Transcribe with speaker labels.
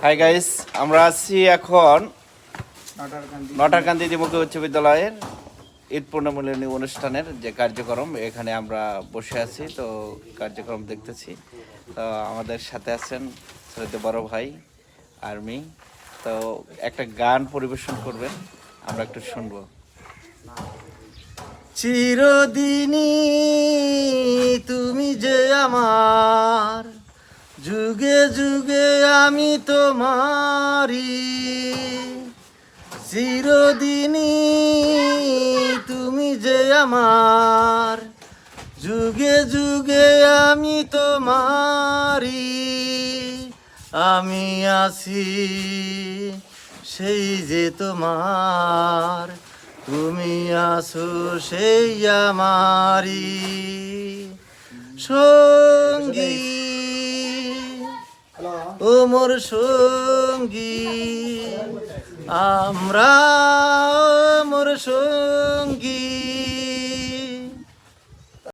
Speaker 1: Hi guys, আমরা আছি এখন নটারকান্দি দ্বিমুখী উচ্চ বিদ্যালয়ের ঈদ পূর্ণমিলনী অনুষ্ঠানের যে কার্যক্রম, এখানে আমরা বসে আছি। তো কার্যক্রম দেখতেছি। তো আমাদের সাথে আছেন শ্রদ্ধেয় বড় ভাই আর্মি। তো একটা গান পরিবেশন করবেন, আমরা একটু শুনবো। চিরদিনই তুমি যে আমার, যুগে যুগে আমি তোমারি। চিরদিনই তুমি যে আমার, যুগে যুগে আমি তোমারি। আমি আছি সেই যে তোমার, তুমি আছো সেই আমারি সঙ্গী, ও মোর সঙ্গী। আমরা মোর সঙ্গী,